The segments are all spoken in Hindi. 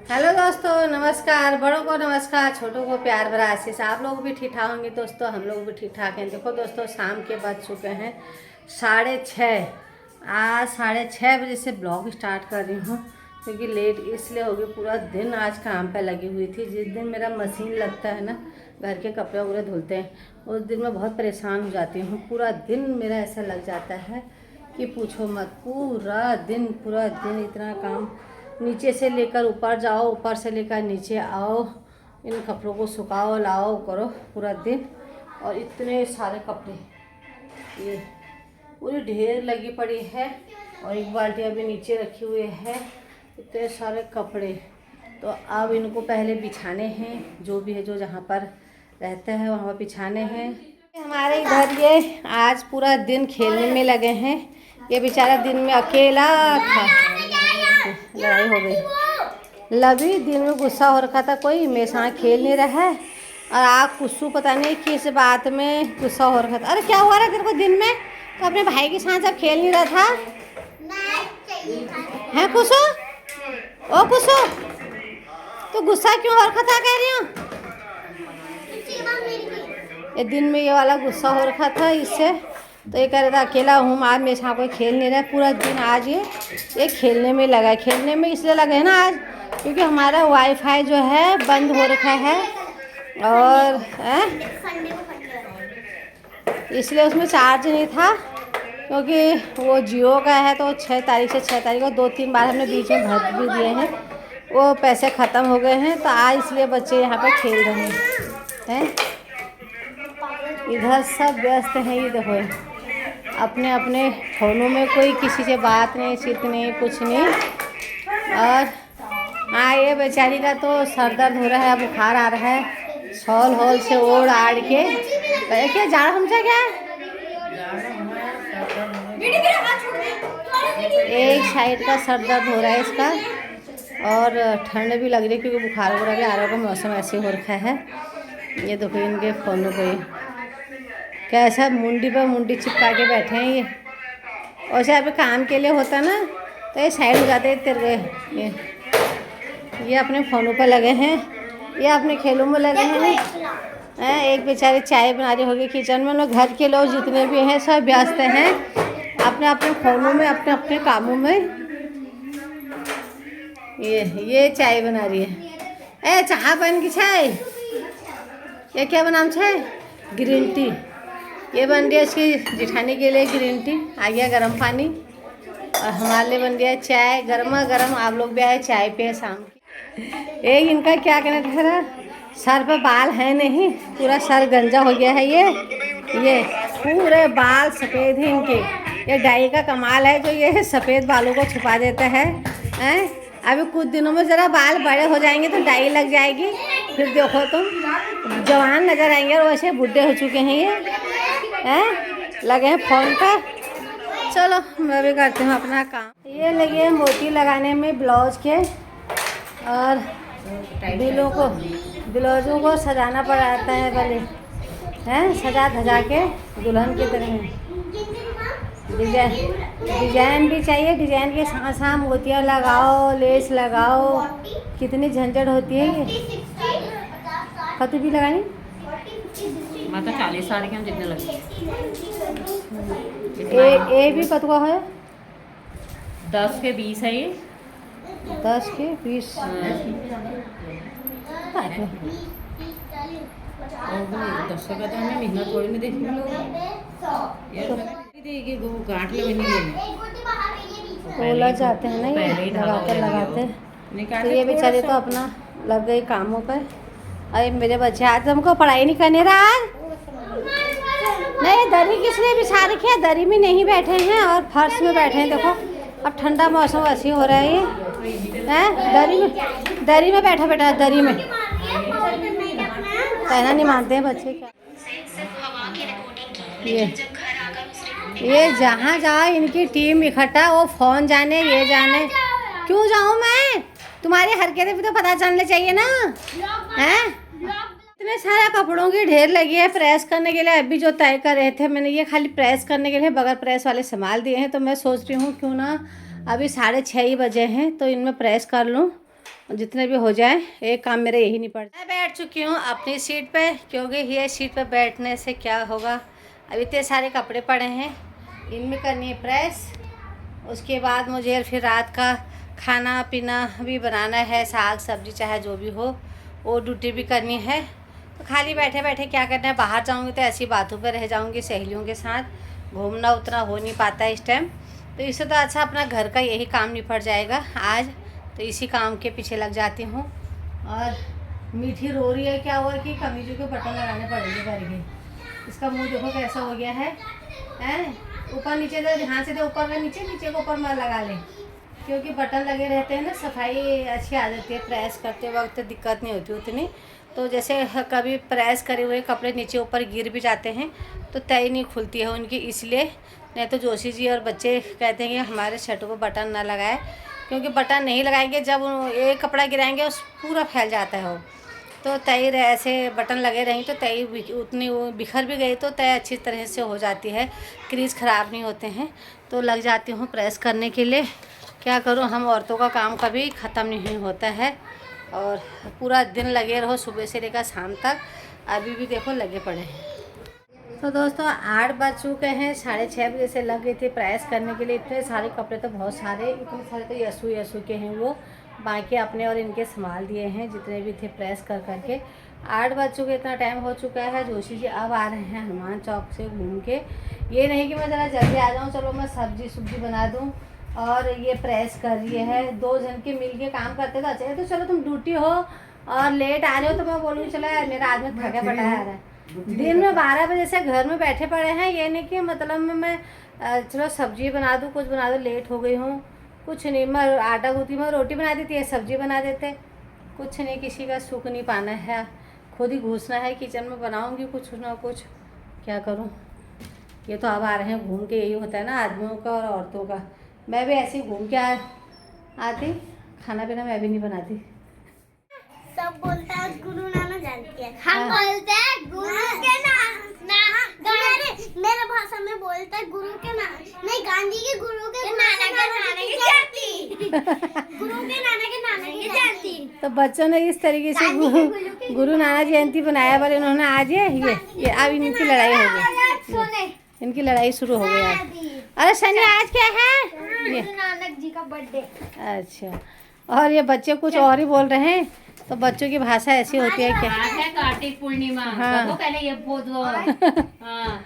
हेलो दोस्तों, नमस्कार। बड़ों को नमस्कार, छोटों को प्यार भरा आशीष। आप लोग भी ठीक ठाक होंगे दोस्तों, हम लोग भी ठीक ठाक हैं। देखो दोस्तों, शाम के बज चुके हैं 6:30। आज 6:30 बजे से ब्लॉग स्टार्ट कर रही हूँ क्योंकि लेट इसलिए हो गई। पूरा दिन आज काम पे लगी हुई थी। जिस दिन मेरा मशीन लगता है ना, घर के कपड़े वगैरह धुलते हैं, उस दिन मैं बहुत परेशान हो जाती हूँ। पूरा दिन मेरा ऐसा लग जाता है कि पूछो मत। पूरा दिन इतना काम, नीचे से लेकर ऊपर जाओ, ऊपर से लेकर नीचे आओ, इन कपड़ों को सुखाओ, लाओ, करो पूरा दिन। और इतने सारे कपड़े, ये पूरी ढेर लगी पड़ी है। और एक बाल्टी अभी नीचे रखी हुई है। इतने सारे कपड़े, तो अब इनको पहले बिछाने हैं। जो भी है, जो जहाँ पर रहते हैं वहाँ पर बिछाने हैं। हमारे इधर ये आज पूरा दिन खेलने में लगे हैं। ये बेचारा दिन में अकेला था। लड़ाई हो गई। लवी दिन में गुस्सा हो रखा था, कोई मेरे साथ खेल नहीं रहा है। और आप कुछ पता नहीं किस बात में गुस्सा हो रखा था। अरे क्या हुआ रहा तेरे को दिन में? तो अपने भाई के साथ जब खेल नहीं रहा था है कुसो? ओ कुसो, तो गुस्सा क्यों हो रखा था कह रही हूँ? ये दिन में ये वाला गुस्सा हो रखा था इससे। तो ये कह रहा था अकेला हूँ, आज मेरे साथ कोई खेल नहीं रहा। पूरा दिन आज ये खेलने में लगा है। खेलने में इसलिए लगे है ना आज, क्योंकि हमारा वाईफाई जो है बंद हो रखा है। और इसलिए उसमें चार्ज नहीं था, क्योंकि वो जियो का है। तो 6 तारीख से 6 तारीख को 2-3 बार हमने बीच में भर भी दिए हैं, वो पैसे ख़त्म हो गए हैं। तो आज इसलिए बच्चे यहाँ पर खेल रहे हैं। इधर सब व्यस्त हैं। ये देखो, अपने अपने फ़ोनों में, कोई किसी से बात नहीं, चित नहीं, कुछ नहीं। और हाँ, ये बेचारी का तो सर दर्द हो रहा है, बुखार आ रहा है। शॉल हॉल से ओढ़ आड़ के क्या जाड़ हमसा क्या है? एक साइड का सर दर्द हो रहा है इसका, और ठंड भी लग रही है क्योंकि बुखार वगैरह भी आ रहा है। मौसम ऐसे हो रखा है। ये देखो इनके फ़ोनों को कैसा मुंडी पर मुंडी चिपका के बैठे हैं ये। और से अभी काम के लिए होता ना तो ये साइड हो जाते हैं तेरे। ये अपने फ़ोनों पर लगे हैं, ये अपने खेलों में लगे हैं। एक बेचारी चाय बना रही होगी किचन में। लोग घर के लोग जितने भी हैं सब व्यस्त हैं अपने अपने फ़ोनों में, अपने अपने कामों में। ये चाय बना रही है। चाह बन की चाय, ये क्या बनाम चाय? Green tea. ये बन रही है इसकी जिठानी के लिए ग्रीन टी। आ गया गर्म पानी, और हमारे लिए बन गया चाय गर्मा गर्म। आप लोग भी आए चाय पे शाम की। एक इनका क्या कहना था, सर पे बाल है नहीं, पूरा सर गंजा हो गया है। ये पूरे बाल सफ़ेद हैं इनके। ये डाई का कमाल है जो ये सफ़ेद बालों को छुपा देता है। अभी कुछ दिनों में ज़रा बाल बड़े हो जाएंगे तो डाई लग जाएगी, फिर देखो तुम जवान नज़र आएंगे। और वैसे बूढ़े हो चुके हैं ये लगे हैं फ़ोन पर। चलो मैं भी करती हूँ अपना काम। ये लगे हैं मोती लगाने में ब्लाउज के, और ब्लाउज़ों को सजाना पड़ता है पहले, सजा धजा के दुल्हन की तरह। डिजाइन भी चाहिए, डिजाइन के साथ साथ मोतियाँ लगाओ, लेस लगाओ, कितनी झंझट होती है ये। कतु भी लगानी मतलब 40 साड़ी के हम जितने लगे ए भी कतुआ है? 10 के 20 है ये। 10 के 20। दस का तो हमें मेहनत थोड़ी नहीं देखी लोग देगी। वो गांठ लगनी ओला जाते हैं ना ये लगाते। तो ये बेचारे तो अपना लग गए कामों पर। अरे मेरे बच्चे आज हमको पढ़ाई नहीं करने रहा। नहीं, दरी किसने बिछा रखी है? दरी में नहीं बैठे हैं और फर्श में बैठे हैं। देखो अब ठंडा मौसम ऐसे हो रहा है ये। दरी में बैठा बेटा, दरी में। कहना नहीं मानते हैं बच्चे क्या। ये जहाँ जाओ इनकी टीम इकट्ठा, वो फ़ोन जाने ये जाने। क्यों जाऊँ मैं? तुम्हारी हरकतें भी तो पता चलने चाहिए ना। इतने सारे कपड़ों की ढेर लगी है प्रेस करने के लिए। अभी जो तय कर रहे थे मैंने, ये खाली प्रेस करने के लिए बगैर प्रेस वाले संभाल दिए हैं। तो मैं सोच रही हूँ क्यों ना अभी 6:30 ही बजे हैं तो इनमें प्रेस कर लूँ। जितने भी हो जाए, एक काम मेरा यही नहीं पड़ता। मैं बैठ चुकी हूँ अपनी सीट पे, क्योंकि ये सीट पे बैठने से क्या होगा, अभी इतने सारे कपड़े पड़े हैं, इनमें करनी है प्रेस। उसके बाद मुझे फिर रात का खाना पीना भी बनाना है, साग सब्जी चाहे जो भी हो, वो ड्यूटी भी करनी है। तो खाली बैठे बैठे क्या करना है, बाहर जाऊँगी तो ऐसी बातों पर रह जाऊँगी सहेलियों के साथ, घूमना उतना हो नहीं पाता है इस टाइम। तो इससे तो अच्छा अपना घर का यही काम निपट जाएगा आज, तो इसी काम के पीछे लग जाती हूँ। और मीठी रो रही है, क्या हुआ कि कमीजों के बटन लगाने पड़ेंगे करके। इसका मुंह देखो कैसा हो गया है, ऊपर नीचे दे, ध्यान से दे, ऊपर में नीचे, नीचे को ऊपर मत लगा ले, क्योंकि बटन लगे रहते हैं ना, सफाई अच्छी आ जाती है, प्रेस करते वक्त दिक्कत नहीं होती उतनी। तो जैसे कभी प्रेस करे हुए कपड़े नीचे ऊपर गिर भी जाते हैं तो तय नहीं खुलती है उनकी, इसलिए। नहीं तो जोशी जी और बच्चे कहते हैं कि हमारे शर्टों पर बटन ना लगाए, क्योंकि बटन नहीं लगाएंगे, जब एक कपड़ा गिराएंगे उस पूरा फैल जाता है वो। तो तय ऐसे बटन लगे रहें तो तय उतनी वो बिखर भी गई तो तय अच्छी तरह से हो जाती है, क्रीज ख़राब नहीं होते हैं। तो लग जाती हूँ प्रेस करने के लिए। क्या करूँ, हम औरतों का काम कभी ख़त्म नहीं होता है, और पूरा दिन लगे रहो सुबह से लेकर शाम तक। अभी भी देखो लगे पड़े हैं। तो दोस्तों 8 बज चुके हैं, 6:30 बजे से लग गई थी प्रेस करने के लिए। इतने सारे कपड़े तो बहुत सारे, इतने सारे तो यसू के हैं, वो बाकी अपने और इनके संभाल दिए हैं जितने भी थे प्रेस कर करके। 8 बज चुके, इतना टाइम हो चुका है। जोशी जी अब आ रहे हैं हनुमान चौक से घूम के। ये नहीं कि मैं ज़रा जल्दी आ जाऊँ, चलो मैं सब्जी बना दूँ और ये प्रेस कर रही है। 2 जन के मिल के काम करते तो अच्छा है। तो चलो तुम ड्यूटी हो और लेट आ रहे हो तो मैं बोलूँगी चलो मेरा आदमी थका पटा आ रहा है। दिन में 12 बजे से घर में बैठे पड़े हैं, ये नहीं कि मतलब मैं चलो सब्जी बना दूँ, कुछ बना दो, लेट हो गई हूँ, कुछ नहीं। मैं आटा गूँथी, मैं रोटी बना देती है, सब्जी बना देते, कुछ नहीं। किसी का सुख नहीं पाना है, खुद ही घुसना है किचन में, बनाऊँगी कुछ ना कुछ, क्या करूँ। ये तो अब आ रहे हैं घूम के, यही होता है ना आदमियों का और औरतों का। मैं भी ऐसे ही घूम के आती, खाना पीना मैं भी नहीं बनाती। सब बोलता है गुरु नाना जानती है, हम बोलते हैं गुरु के मेरे भाषा में बोलते हैं गुरु के नहीं, गांधी के गुरु के नाना की जानती, गुरु के नाना की जानती। तो बच्चों ने इस तरीके से गुरु नानक जयंती बनाया, पर इन्होंने आज ये अब इनकी लड़ाई हो गई, इनकी लड़ाई शुरू हो गई आज। अरे शनि आज क्या है, गुरु नानक जी का बर्थडे। अच्छा, और ये बच्चे कुछ और ही बोल रहे हैं। तो बच्चों की भाषा ऐसी होती है क्या, आज है कार्तिक पूर्णिमा। हाँ। तो पहले ये बोल दो। हाँ।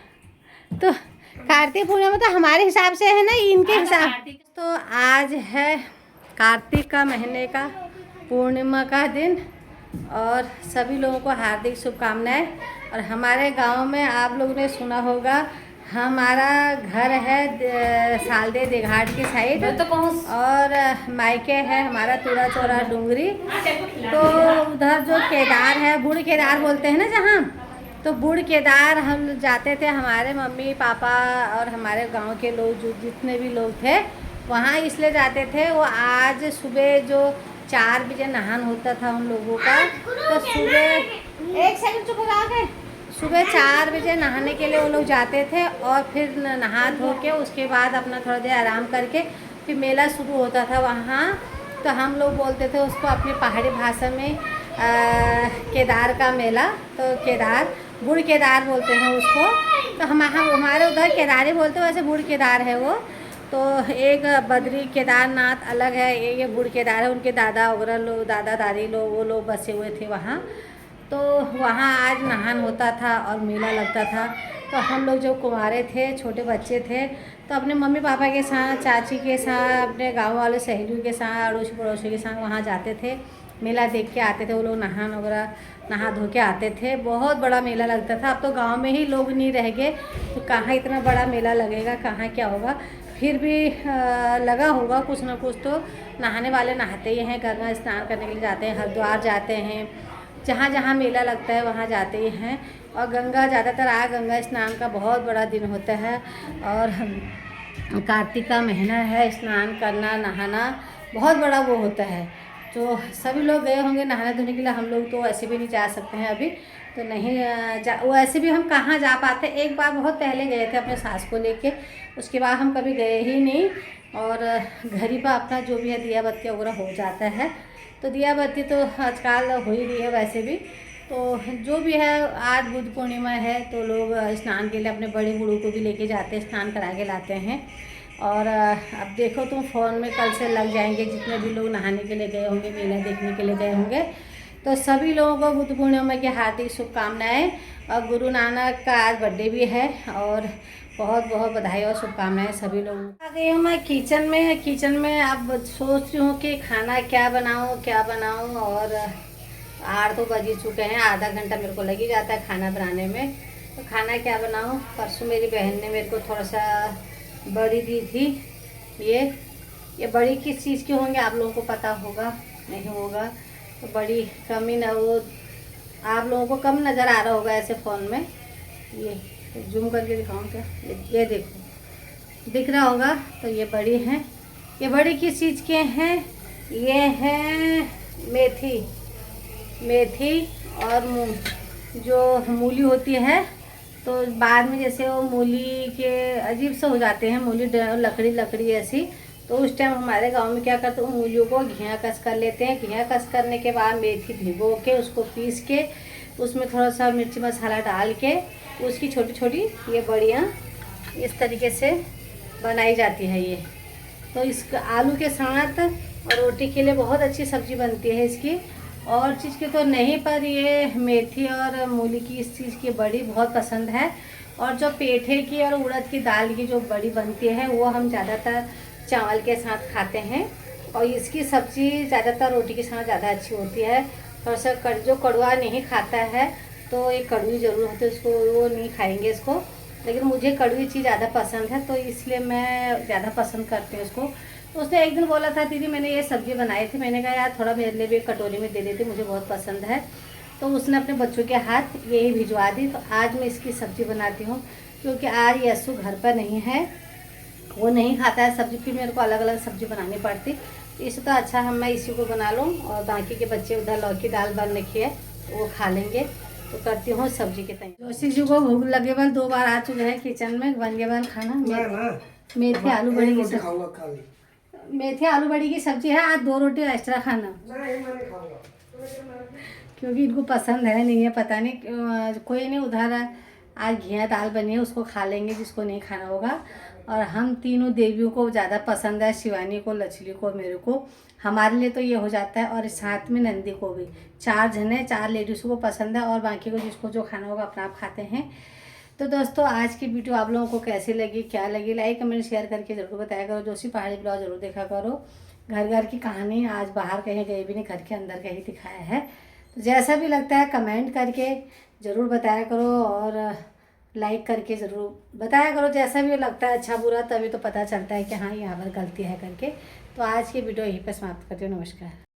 तो कार्तिक पूर्णिमा तो हमारे हिसाब से है ना, इनके हिसाब। कार्तिक। तो आज है कार्तिक का महीने का पूर्णिमा का दिन, और सभी लोगों को हार्दिक शुभकामनाएं। और हमारे गांव में आप लोगों ने सुना होगा, हमारा घर है सालदे देघाट की साइड, और मायके है हमारा तुरा चौरा डूंगरी। तो उधर जो केदार है, बूढ़ केदार बोलते हैं ना जहाँ, तो बूढ़ केदार हम जाते थे, हमारे मम्मी पापा और हमारे गांव के लोग जो जितने भी लोग थे वहाँ इसलिए जाते थे। वो आज सुबह जो 4 बजे नहान होता था उन लोगों का, तो सुबह एक सेकंड चुप हो जाओगे, सुबह 4 बजे नहाने के लिए वो लोग जाते थे, और फिर नहा धो के उसके बाद अपना थोड़ा देर आराम करके फिर मेला शुरू होता था वहाँ। तो हम लोग बोलते थे उसको अपनी पहाड़ी भाषा में केदार का मेला, तो केदार बूढ़ केदार बोलते हैं उसको। तो हमारे उधर केदारी बोलते हैं, वैसे बूढ़ केदार है वो। तो एक बद्री केदारनाथ अलग है, ये बूढ़ केदार है, उनके दादा वगैरह लोग, दादा दादी लोग, वो लोग बसे हुए थे वहाँ। तो वहाँ आज नहान होता था और मेला लगता था। तो हम लोग जो कुंवारे थे, छोटे बच्चे थे, तो अपने मम्मी पापा के साथ, चाची के साथ, अपने गांव वाले सहेलियों के साथ, अड़ोसी पड़ोसी के साथ वहाँ जाते थे, मेला देख के आते थे। वो लोग नहान वगैरह नहा धो के आते थे। बहुत बड़ा मेला लगता था। अब तो गांव में ही लोग नहीं रह गए, तो कहाँ इतना बड़ा मेला लगेगा, कहाँ क्या होगा। फिर भी लगा होगा कुछ ना कुछ। तो नहाने वाले नहाते ही हैं, गंगा स्नान करने के लिए जाते हैं, हरिद्वार जाते हैं, जहाँ जहाँ मेला लगता है वहाँ जाते ही हैं। और गंगा ज़्यादातर गंगा स्नान का बहुत बड़ा दिन होता है, और कार्तिक का महीना है, स्नान करना नहाना बहुत बड़ा वो होता है। तो सभी लोग गए होंगे नहाने धोने के लिए, हम लोग तो ऐसे भी नहीं जा सकते हैं अभी, तो नहीं वो ऐसे भी हम कहाँ जा पाते। एक बार बहुत पहले गए थे अपने सास को लेके, उसके बाद हम कभी गए ही नहीं। और घर ही पर अपना जो भी है दिया बत्ती वगैरह हो जाता है। तो दिया बत्ती तो आजकल हो ही रही है वैसे भी। तो जो भी है, आज बुद्ध पूर्णिमा है तो लोग स्नान के लिए अपने बड़े बूढ़ों को भी लेके जाते हैं, स्नान करा के लाते हैं। और अब देखो तुम फ़ोन में कल से लग जाएंगे, जितने भी लोग नहाने के लिए गए होंगे, मेला देखने के लिए गए होंगे, तो सभी लोगों को बुद्ध पूर्णिमा की हार्दिक शुभकामनाएं। और गुरु नानक का आज बर्थडे भी है और बहुत बहुत बधाई और शुभकामनाएं सभी लोगों को। आ गई हूँ मैं किचन में अब सोच रही हूँ कि खाना क्या बनाऊँ। और 8 तो बज ही चुके हैं, आधा घंटा मेरे को लग ही जाता है खाना बनाने में। तो खाना क्या बनाऊँ। परसों मेरी बहन ने मेरे को थोड़ा सा बड़ी दी थी। ये बड़ी किस चीज़ की होंगे आप लोगों को पता होगा, नहीं होगा तो बड़ी कम ही ना, वो आप लोगों को कम नज़र आ रहा होगा ऐसे फ़ोन में। ये जूम करके दिखाऊँ क्या, ये देखो दिख रहा होगा। तो ये बड़ी हैं। ये बड़ी किस चीज़ के हैं, ये हैं मेथी और मूंग। जो मूली होती है तो बाद में जैसे वो मूली के अजीब से हो जाते हैं, मूली लकड़ी ऐसी, तो उस टाइम हमारे गांव में क्या करते हैं, मूलियों को घिया कस कर लेते हैं। घिया कस करने के बाद मेथी भिगो के उसको पीस के उसमें थोड़ा सा मिर्ची मसाला डाल के उसकी छोटी छोटी ये बड़ियाँ इस तरीके से बनाई जाती है। ये तो इस आलू के साथ और रोटी के लिए बहुत अच्छी सब्ज़ी बनती है इसकी। और चीज़ की तो नहीं, पर ये मेथी और मूली की इस चीज़ की बड़ी बहुत पसंद है। और जो पेठे की और उड़द की दाल की जो बड़ी बनती है वो हम ज़्यादातर चावल के साथ खाते हैं। और इसकी सब्ज़ी ज़्यादातर रोटी के साथ ज़्यादा अच्छी होती है। थोड़ा सा जो कड़वा नहीं खाता है तो एक कड़वी ज़रूर होती है, उसको वो नहीं खाएंगे इसको, लेकिन मुझे कड़वी चीज़ ज़्यादा पसंद है तो इसलिए मैं ज़्यादा पसंद करती हूँ उसको। तो उसने एक दिन बोला था, दीदी मैंने ये सब्ज़ी बनाई थी, मैंने कहा यार थोड़ा मेरे लिए भी कटोरी में दे देती, मुझे बहुत पसंद है। तो उसने अपने बच्चों के हाथ यही भिजवा दी। तो आज मैं इसकी सब्ज़ी बनाती हूँ, क्योंकि आज यस्सु घर पर नहीं है, वो नहीं खाता है सब्ज़ी, फिर मेरे को अलग अलग सब्ज़ी बनानी पड़ती। इससे तो अच्छा हम मैं इसी को बना लूँ और बाकी के बच्चे उधर लौकी दाल बन रखी है वो खा लेंगे। तो करती हूँ सब्जी के तैयार। जोशी जी को भूख लगे बल 2 बार आ चुके हैं किचन में, बन गए बल खाना। मेथी आलू बड़ी की सब्जी, मेथी आलू बड़ी की सब्जी है। आज 2 रोटी एक्स्ट्रा खाना, क्योंकि इनको पसंद है नहीं है, पता नहीं कोई नहीं। उधर आज घिया दाल बनी है, उसको खा लेंगे जिसको नहीं खाना होगा। और हम तीनों देवियों को ज़्यादा पसंद है, शिवानी को, लचली को, मेरे को, हमारे लिए तो ये हो जाता है। और साथ में नंदी को भी, 4 जने 4 लेडीज़ को पसंद है और बाकी को जिसको जो खाना होगा अपना आप खाते हैं। तो दोस्तों आज की वीडियो आप लोगों को कैसी लगी, क्या लगी, लाइक कमेंट शेयर करके ज़रूर बताया करो। जोशी पहाड़ी ब्लॉग ज़रूर देखा करो। घर की कहानी आज बाहर कहीं गए भी नहीं, घर के अंदर कहीं दिखाया है। तो जैसा भी लगता है कमेंट करके ज़रूर बताया करो और लाइक करके ज़रूर बताया करो। जैसा भी लगता है अच्छा बुरा, तभी तो पता चलता है कि हाँ यहाँ पर गलती है करके। तो आज की वीडियो यहीं पर समाप्त करती हूँ। नमस्कार।